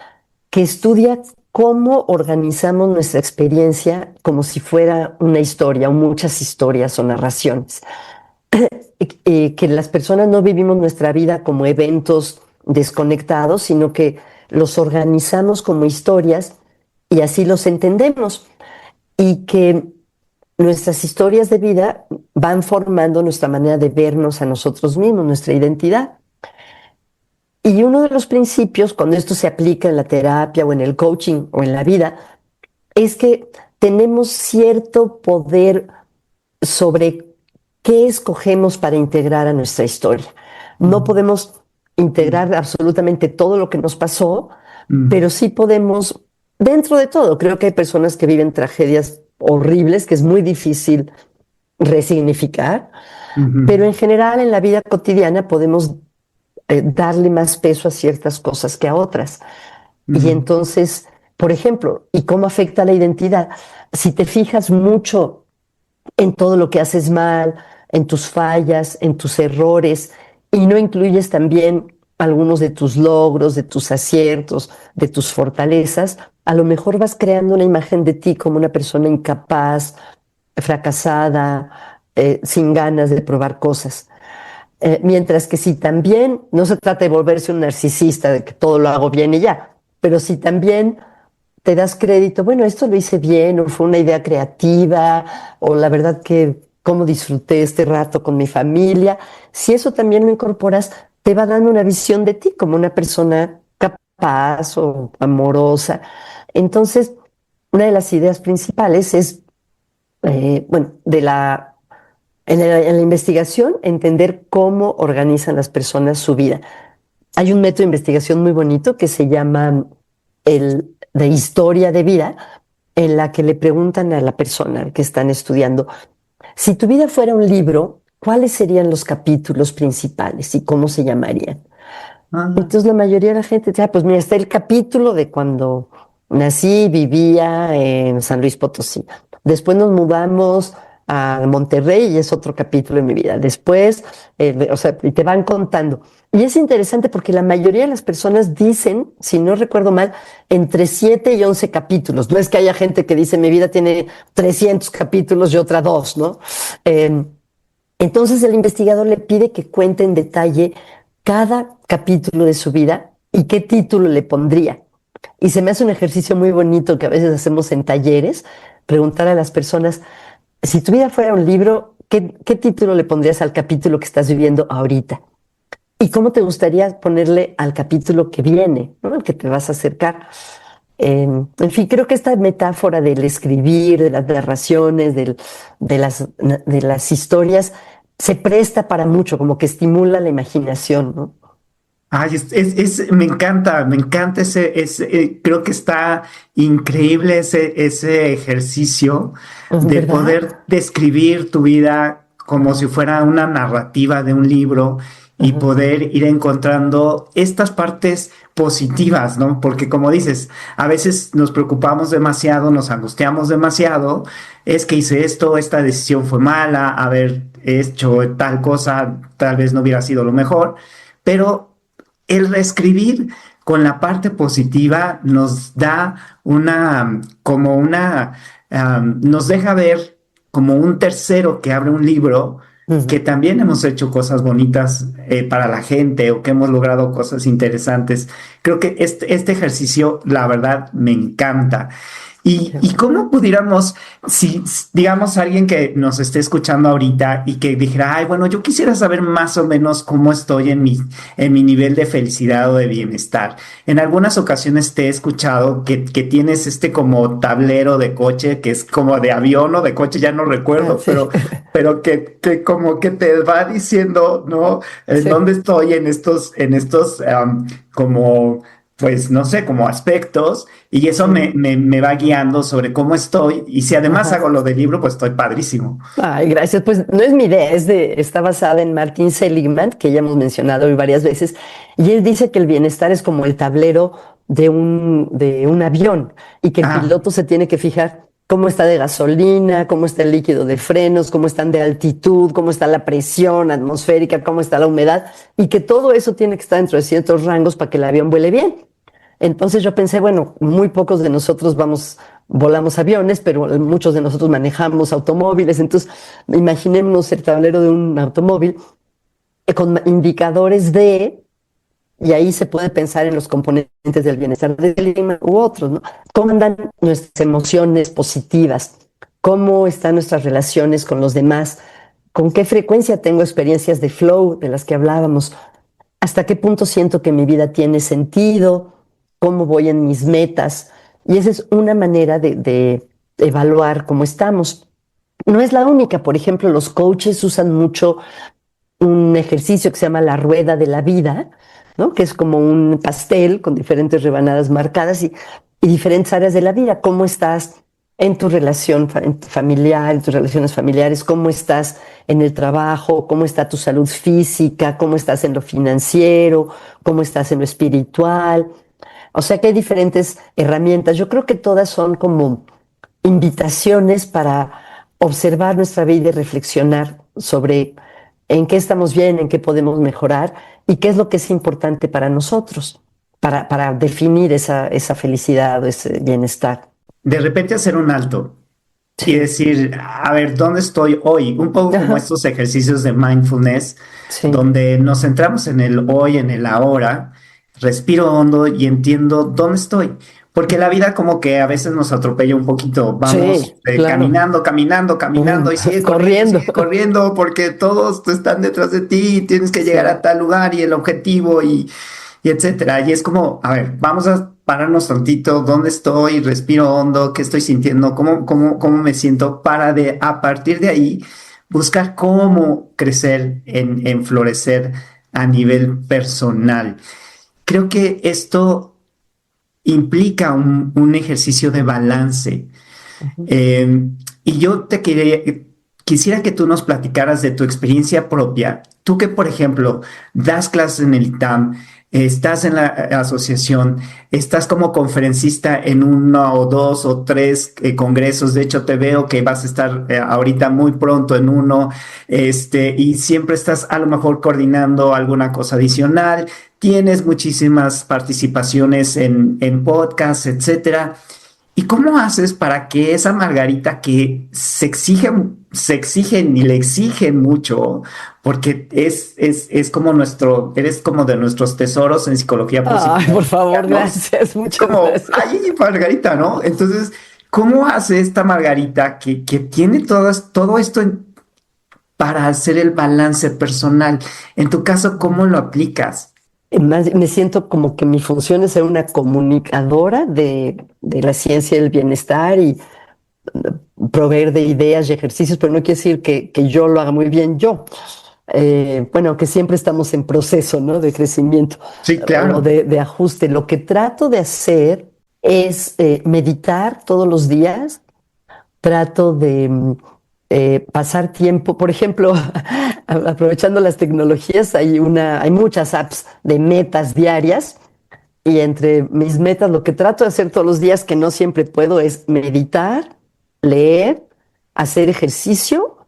Speaker 3: que estudia cómo organizamos nuestra experiencia como si fuera una historia o muchas historias o narraciones. Que las personas no vivimos nuestra vida como eventos desconectados, sino que los organizamos como historias y así los entendemos. Y que nuestras historias de vida van formando nuestra manera de vernos a nosotros mismos, nuestra identidad. Y uno de los principios, cuando esto se aplica en la terapia o en el coaching o en la vida, es que tenemos cierto poder sobre qué escogemos para integrar a nuestra historia. No
Speaker 2: Mm,
Speaker 3: podemos integrar absolutamente todo lo que nos pasó,
Speaker 2: mm,
Speaker 3: pero sí podemos, dentro de todo, creo que hay personas que viven tragedias horribles, que es muy difícil resignificar, pero
Speaker 2: ujú,
Speaker 3: en general en la vida cotidiana podemos darle más peso a ciertas cosas que a otras. Y
Speaker 2: ujú,
Speaker 3: entonces, por ejemplo, ¿y cómo afecta la identidad? Si te fijas mucho en todo lo que haces mal, en tus fallas, en tus errores, y no incluyes también algunos de tus logros, de tus aciertos, de tus fortalezas, a lo mejor vas creando una imagen de ti como una persona incapaz, fracasada, sin ganas de probar cosas. Mientras que si también, no se trata de volverse un narcisista, de que todo lo hago bien y ya, pero si también te das crédito, bueno, esto lo hice bien, o fue una idea creativa, o la verdad que cómo disfruté este rato con mi familia, si eso también lo incorporas, te va dando una visión de ti como una persona capaz o amorosa. Entonces, una de las ideas principales es, bueno, en la investigación, entender cómo organizan las personas su vida. Hay un método de investigación muy bonito que se llama el de historia de vida, en la que le preguntan a la persona que están estudiando, si tu vida fuera un libro, ¿cuáles serían los capítulos principales y cómo se llamarían?
Speaker 2: Ah,
Speaker 3: Entonces la mayoría de la gente dice, pues mira, está el capítulo de cuando nací, vivía en San Luis Potosí. Después nos mudamos a Monterrey y es otro capítulo de mi vida. Después, o sea, y te van contando. Y es interesante porque la mayoría de las personas dicen, si no recuerdo mal, entre 7 y 11 capítulos. No es que haya gente que dice, mi vida tiene 300 capítulos y otra 2, ¿no? Eh, entonces el investigador le pide que cuente en detalle cada capítulo de su vida y qué título le pondría. Y se me hace un ejercicio muy bonito que a veces hacemos en talleres, preguntar a las personas, si tu vida fuera un libro, ¿qué título le pondrías al capítulo que estás viviendo ahorita? ¿Y cómo te gustaría ponerle al capítulo que viene, ¿no? Al que te vas a acercar? En fin, creo que esta metáfora del escribir, de las narraciones, de las historias, se presta para mucho, como que estimula la imaginación, ¿no?
Speaker 2: ay, me encanta creo que está increíble ese ejercicio de
Speaker 3: ¿Verdad?
Speaker 2: poder describir tu vida como si fuera una narrativa de un libro y
Speaker 3: Ujú.
Speaker 2: poder ir encontrando estas partes positivas, ¿no? Porque como dices, a veces nos preocupamos demasiado, nos angustiamos demasiado, es que hice esto, esta decisión fue mala, haber hecho tal cosa tal vez no hubiera sido lo mejor, pero el reescribir con la parte positiva nos da nos deja ver como un tercero que abre un libro que
Speaker 3: Ujú.
Speaker 2: también hemos hecho cosas bonitas para la gente o que hemos logrado cosas interesantes. Creo que este ejercicio, la verdad, me encanta.
Speaker 3: Qué
Speaker 2: Y
Speaker 3: bueno.
Speaker 2: cómo pudiéramos, si digamos alguien que nos esté escuchando ahorita y que dijera, ay, bueno, yo quisiera saber más o menos cómo estoy en mi nivel de felicidad o de bienestar. En algunas ocasiones te he escuchado que tienes este como tablero de coche, que es como de avión o de coche, ya no
Speaker 3: Ah,
Speaker 2: recuerdo,
Speaker 3: sí,
Speaker 2: pero que como que te va diciendo, ¿no? En
Speaker 3: sí.
Speaker 2: dónde estoy en estos como pues no sé, como aspectos, y eso
Speaker 3: Sí.
Speaker 2: me va guiando sobre cómo estoy, y si además
Speaker 3: Ajá.
Speaker 2: hago lo del libro, pues estoy padrísimo.
Speaker 3: Ay, gracias. Pues no es mi idea, está basada en Martin Seligman, que ya hemos mencionado hoy varias veces, y él dice que el bienestar es como el tablero de un avión y que el
Speaker 2: Ah,
Speaker 3: piloto se tiene que fijar cómo está de gasolina, cómo está el líquido de frenos, cómo están de altitud, cómo está la presión atmosférica, cómo está la humedad, y que todo eso tiene que estar dentro de ciertos rangos para que el avión vuele bien. Entonces yo pensé, bueno, muy pocos de nosotros volamos aviones, pero muchos de nosotros manejamos automóviles. Entonces, imaginémonos el tablero de un automóvil con indicadores y ahí se puede pensar en los componentes del bienestar del clima u otros, ¿no? ¿Cómo andan nuestras emociones positivas? ¿Cómo están nuestras relaciones con los demás? ¿Con qué frecuencia tengo experiencias de flow de las que hablábamos? ¿Hasta qué punto siento que mi vida tiene sentido? ¿Cómo voy en mis metas? Y esa es una manera de evaluar cómo estamos. No es la única. Por ejemplo, los coaches usan mucho un ejercicio que se llama la rueda de la vida, ¿no? Que es como un pastel con diferentes rebanadas marcadas y diferentes áreas de la vida. ¿Cómo estás en tu relación familiar, en tus relaciones familiares? ¿Cómo estás en el trabajo? ¿Cómo está tu salud física? ¿Cómo estás en lo financiero? ¿Cómo estás en lo espiritual? O sea que hay diferentes herramientas. Yo creo que todas son como invitaciones para observar nuestra vida y reflexionar sobre en qué estamos bien, en qué podemos mejorar y qué es lo que es importante para nosotros, para definir esa felicidad o ese bienestar.
Speaker 2: de repente hacer un alto y
Speaker 3: Sí.
Speaker 2: decir, a ver, ¿dónde estoy hoy? Un poco como
Speaker 3: Ajá.
Speaker 2: estos ejercicios de mindfulness,
Speaker 3: Sí.
Speaker 2: donde nos centramos en el hoy, en el ahora, respiro hondo y entiendo dónde estoy. Porque la vida como que a veces nos atropella un poquito. Vamos
Speaker 3: Sí, claro.
Speaker 2: caminando y
Speaker 3: Corriendo.
Speaker 2: sigue corriendo porque todos están detrás de ti y tienes que llegar a
Speaker 3: Sí.
Speaker 2: tal lugar y el objetivo y etcétera. Y es como, a ver, vamos a pararnos tantito, ¿dónde estoy? Respiro hondo, ¿qué estoy sintiendo? ¿Cómo me siento? A partir de ahí, buscar cómo crecer en florecer a nivel personal. Creo que esto implica un ejercicio de balance.
Speaker 3: Ujú.
Speaker 2: Eh, y yo quisiera que tú nos platicaras de tu experiencia propia. Tú que, por ejemplo, das clases en el ITAM, estás en la asociación, estás como conferencista en uno o dos o tres congresos. De hecho, te veo que vas a estar ahorita muy pronto en uno, y siempre estás a lo mejor coordinando alguna cosa adicional. Tienes muchísimas participaciones en podcasts, etcétera. ¿Y cómo haces para que esa Margarita que se exigen y le exigen mucho, porque es como eres como de nuestros tesoros en psicología
Speaker 3: Ay,
Speaker 2: positiva,
Speaker 3: por favor,
Speaker 2: ¿no?
Speaker 3: gracias,
Speaker 2: Es
Speaker 3: muchas
Speaker 2: como,
Speaker 3: gracias.
Speaker 2: ay, Margarita, ¿no? Entonces, ¿cómo hace esta Margarita que tiene todo esto para hacer el balance personal? En tu caso, ¿cómo lo aplicas?
Speaker 3: Me siento como que mi función es ser una comunicadora de la ciencia del bienestar y proveer de ideas y ejercicios, pero no quiere decir que yo lo haga muy bien yo. Bueno, que siempre estamos en proceso, ¿no? De crecimiento
Speaker 2: Sí,
Speaker 3: o
Speaker 2: claro.
Speaker 3: de ajuste. Lo que trato de hacer es meditar todos los días. Trato de pasar tiempo, por ejemplo, aprovechando las tecnologías, hay muchas apps de metas diarias y entre mis metas lo que trato de hacer todos los días, que no siempre puedo, es meditar, leer, hacer ejercicio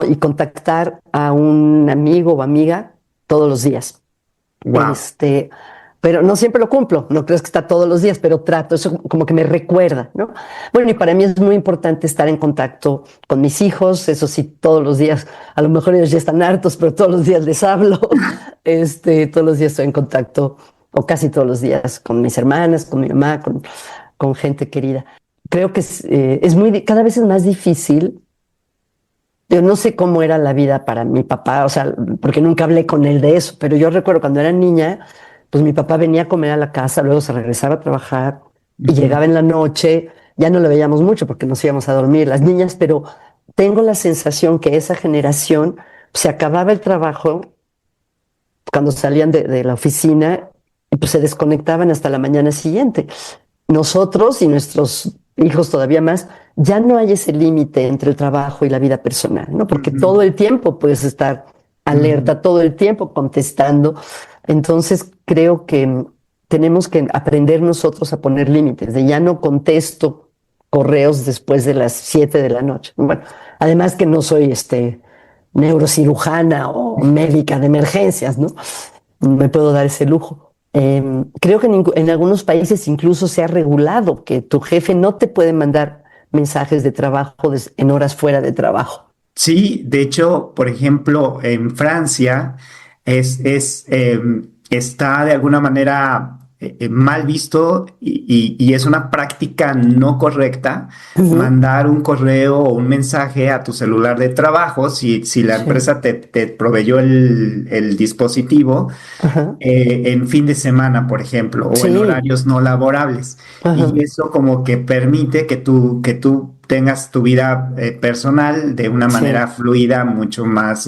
Speaker 3: y contactar a un amigo o amiga todos los días.
Speaker 2: Wow.
Speaker 3: Este, pero no siempre lo cumplo, no crees que está todos los días, pero trato, eso como que me recuerda, ¿no? Bueno, y para mí es muy importante estar en contacto con mis hijos, eso sí, todos los días, a lo mejor ellos ya están hartos, pero todos los días les hablo, todos los días estoy en contacto, o casi todos los días, con mis hermanas, con mi mamá, con gente querida. Creo que cada vez es más difícil. Yo no sé cómo era la vida para mi papá, o sea, porque nunca hablé con él de eso, pero yo recuerdo cuando era niña, pues mi papá venía a comer a la casa, luego se regresaba a trabajar y
Speaker 2: Ujú.
Speaker 3: llegaba en la noche, ya no lo veíamos mucho porque nos íbamos a dormir las niñas, pero tengo la sensación que esa generación se acababa el trabajo cuando salían de la oficina y pues se desconectaban hasta la mañana siguiente. Nosotros y nuestros hijos todavía más, ya no hay ese límite entre el trabajo y la vida personal, ¿no? Porque
Speaker 2: Ujú.
Speaker 3: todo el tiempo puedes estar
Speaker 2: Ujú.
Speaker 3: alerta, todo el tiempo contestando. Entonces creo que tenemos que aprender nosotros a poner límites, de ya no contesto correos después de las 7 de la noche. Bueno, además que no soy neurocirujana o médica de emergencias, ¿no? Me puedo dar ese lujo. Creo que en algunos países incluso se ha regulado que tu jefe no te puede mandar mensajes de trabajo en horas fuera de trabajo.
Speaker 2: Sí, de hecho, por ejemplo, en Francia está de alguna manera mal visto y es una práctica no correcta
Speaker 3: Ujú.
Speaker 2: mandar un correo o un mensaje a tu celular de trabajo si la
Speaker 3: Sí.
Speaker 2: empresa te proveyó el dispositivo
Speaker 3: Ajá.
Speaker 2: en fin de semana, por ejemplo, o en
Speaker 3: Sí.
Speaker 2: horarios no laborables.
Speaker 3: Ajá.
Speaker 2: Y eso como que permite que tú tengas tu vida personal de una manera
Speaker 3: Sí.
Speaker 2: fluida, mucho más,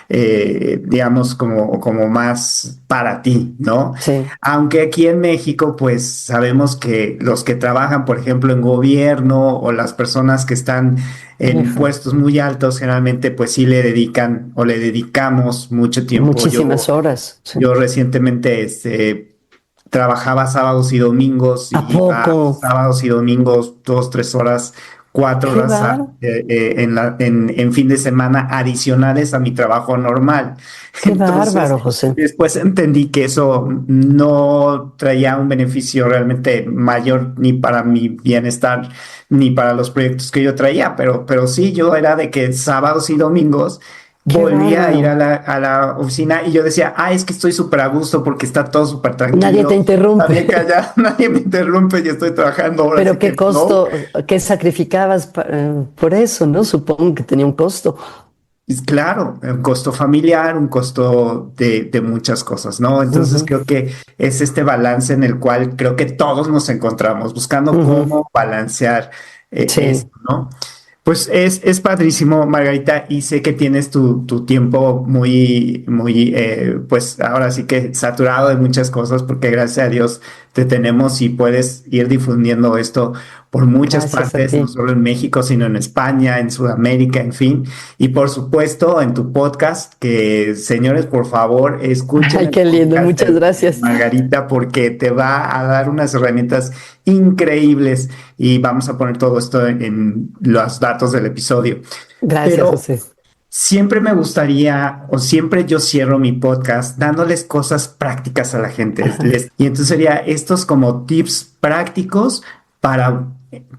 Speaker 2: digamos, como más para ti, ¿no?
Speaker 3: Sí.
Speaker 2: Aunque aquí en México, pues sabemos que los que trabajan, por ejemplo, en gobierno o las personas que están en
Speaker 3: Híjole.
Speaker 2: puestos muy altos, generalmente, pues sí le dedican o le dedicamos mucho tiempo.
Speaker 3: Muchísimas horas. Sí.
Speaker 2: Yo recientemente trabajaba sábados y domingos
Speaker 3: ¿A
Speaker 2: y
Speaker 3: poco?
Speaker 2: iba sábados y domingos 2, 3 horas, 4 horas
Speaker 3: Bárbaro.
Speaker 2: en fin de semana adicionales a mi trabajo normal.
Speaker 3: Qué
Speaker 2: Entonces,
Speaker 3: bárbaro, José.
Speaker 2: después entendí que eso no traía un beneficio realmente mayor ni para mi bienestar ni para los proyectos que yo traía, pero sí, yo era de que sábados y domingos
Speaker 3: Qué
Speaker 2: volvía a ir a
Speaker 3: bárbaro.
Speaker 2: la oficina y yo decía, es que estoy súper a gusto porque está todo súper
Speaker 3: Nadie te
Speaker 2: tranquilo,
Speaker 3: interrumpe.
Speaker 2: nadie calla, nadie me interrumpe y estoy trabajando ahora, así
Speaker 3: Pero qué
Speaker 2: que no.
Speaker 3: costo, qué sacrificabas por eso, ¿no? Supongo que tenía un costo.
Speaker 2: Es claro, un costo familiar, un costo de muchas cosas, ¿no? Entonces
Speaker 3: Ujú,
Speaker 2: creo que es este balance en el cual creo que todos nos encontramos, buscando
Speaker 3: ujú.
Speaker 2: cómo balancear
Speaker 3: Sí.
Speaker 2: esto, ¿no? Pues es padrísimo, Margarita, y sé que tienes tu tiempo pues ahora sí que saturado de muchas cosas, porque gracias a Dios te tenemos y puedes ir difundiendo esto por muchas
Speaker 3: Gracias a
Speaker 2: partes, no
Speaker 3: ti.
Speaker 2: solo en México, sino en España, en Sudamérica, en fin. Y por supuesto, en tu podcast, que señores, por favor, escuchen
Speaker 3: Ay,
Speaker 2: el
Speaker 3: qué lindo,
Speaker 2: podcast
Speaker 3: muchas
Speaker 2: de
Speaker 3: gracias.
Speaker 2: Margarita, porque te va a dar unas herramientas increíbles y vamos a poner todo esto en los datos del episodio.
Speaker 3: Gracias,
Speaker 2: Pero
Speaker 3: José.
Speaker 2: siempre me gustaría, o siempre yo cierro mi podcast dándoles cosas prácticas a la gente. Y entonces sería estos como tips prácticos para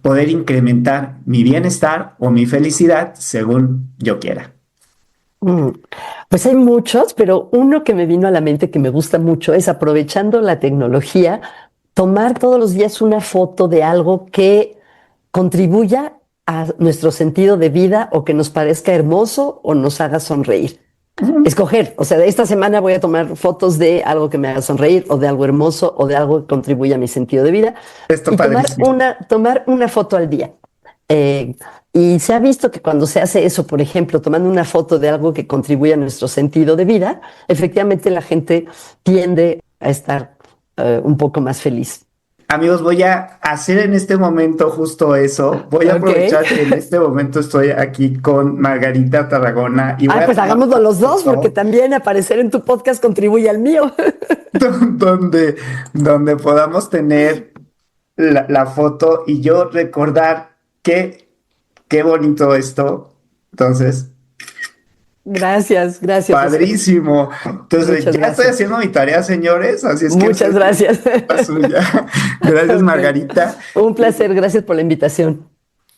Speaker 2: poder incrementar mi bienestar o mi felicidad según yo quiera.
Speaker 3: Mm, Pues hay muchos, pero uno que me vino a la mente que me gusta mucho es aprovechando la tecnología, tomar todos los días una foto de algo que contribuya a nuestro sentido de vida o que nos parezca hermoso o nos haga sonreír.
Speaker 2: Ujú.
Speaker 3: Escoger, o sea, de esta semana voy a tomar fotos de algo que me haga sonreír o de algo hermoso o de algo que contribuya a mi sentido de vida
Speaker 2: Esto
Speaker 3: y
Speaker 2: padrísimo.
Speaker 3: tomar una foto al día. Eh, y se ha visto que cuando se hace eso, por ejemplo, tomando una foto de algo que contribuye a nuestro sentido de vida, efectivamente la gente tiende a estar un poco más feliz.
Speaker 2: Amigos, voy a hacer en este momento justo eso. Voy a
Speaker 3: Ok.
Speaker 2: aprovechar que en este momento estoy aquí con Margarita Tarragona y voy
Speaker 3: Ah,
Speaker 2: a
Speaker 3: pues
Speaker 2: tomar
Speaker 3: hagámoslo
Speaker 2: una
Speaker 3: los dos, porque
Speaker 2: foto
Speaker 3: también aparecer en tu podcast contribuye al mío.
Speaker 2: donde, donde podamos tener la foto y yo recordar qué bonito esto. Entonces,
Speaker 3: Gracias, gracias, José.
Speaker 2: padrísimo. Entonces,
Speaker 3: Muchas
Speaker 2: ya estoy
Speaker 3: gracias.
Speaker 2: haciendo mi tarea, señores, así es que
Speaker 3: Muchas
Speaker 2: ustedes tienen
Speaker 3: gracias.
Speaker 2: la suya. Gracias,
Speaker 3: Ok.
Speaker 2: Margarita.
Speaker 3: Un placer, gracias por la invitación.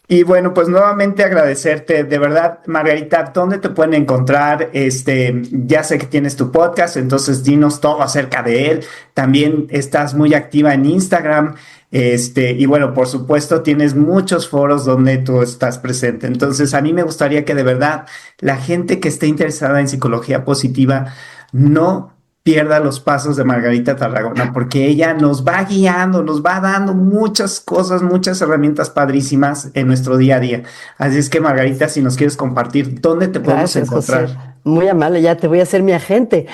Speaker 2: Y bueno, pues nuevamente agradecerte, de verdad, Margarita, ¿dónde te pueden encontrar? Ya sé que tienes tu podcast, entonces dinos todo acerca de él. También estás muy activa en Instagram, y bueno, por supuesto, tienes muchos foros donde tú estás presente. Entonces, a mí me gustaría que de verdad la gente que esté interesada en psicología positiva no pierda los pasos de Margarita Tarragona, porque ella nos va guiando, nos va dando muchas cosas, muchas herramientas padrísimas en nuestro día a día. Así es que, Margarita, si nos quieres compartir, ¿dónde te podemos
Speaker 3: Gracias, José.
Speaker 2: encontrar?
Speaker 3: Muy amable, ya te voy a hacer mi agente.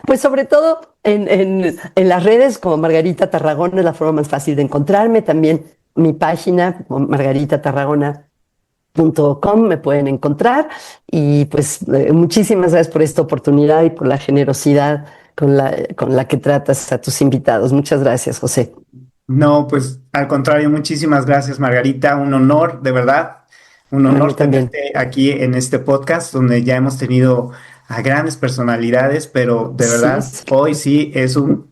Speaker 3: Pues sobre todo en las redes como Margarita Tarragona es la forma más fácil de encontrarme. También mi página, margaritatarragona.com, me pueden encontrar. Y pues muchísimas gracias por esta oportunidad y por la generosidad con la que tratas a tus invitados. Muchas gracias, José.
Speaker 2: No, pues al contrario, muchísimas gracias, Margarita. Un honor, de verdad, un
Speaker 3: A mí
Speaker 2: honor
Speaker 3: también.
Speaker 2: tenerte aquí en este podcast donde ya hemos tenido a grandes personalidades, pero de
Speaker 3: Sí,
Speaker 2: verdad,
Speaker 3: sí.
Speaker 2: hoy sí es un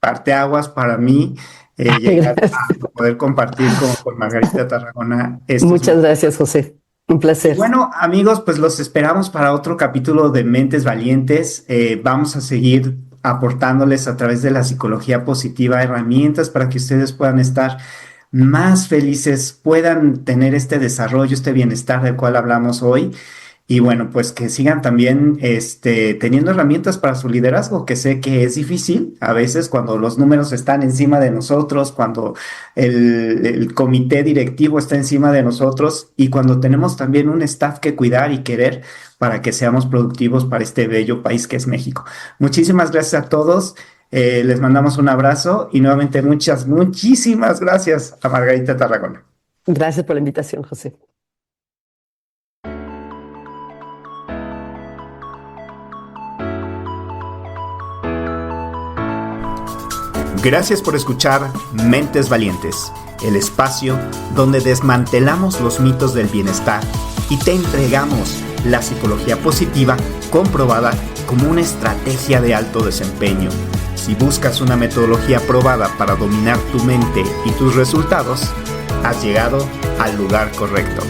Speaker 2: parteaguas para mí llegar
Speaker 3: Gracias.
Speaker 2: a poder compartir con Margarita Tarragona estos
Speaker 3: Muchas
Speaker 2: minutos.
Speaker 3: gracias, José. Un
Speaker 2: Y
Speaker 3: placer.
Speaker 2: bueno, amigos, pues los esperamos para otro capítulo de Mentes Valientes. Vamos a seguir aportándoles a través de la psicología positiva herramientas para que ustedes puedan estar más felices, puedan tener este desarrollo, este bienestar del cual hablamos hoy. Y bueno, pues que sigan también teniendo herramientas para su liderazgo, que sé que es difícil a veces cuando los números están encima de nosotros, cuando el comité directivo está encima de nosotros y cuando tenemos también un staff que cuidar y querer para que seamos productivos para este bello país que es México. Muchísimas gracias a todos. Les mandamos un abrazo y nuevamente muchísimas gracias a Margarita Tarragona.
Speaker 3: Gracias por la invitación, José.
Speaker 2: Gracias por escuchar Mentes Valientes, el espacio donde desmantelamos los mitos del bienestar y te entregamos la psicología positiva comprobada como una estrategia de alto desempeño. Si buscas una metodología probada para dominar tu mente y tus resultados, has llegado al lugar correcto.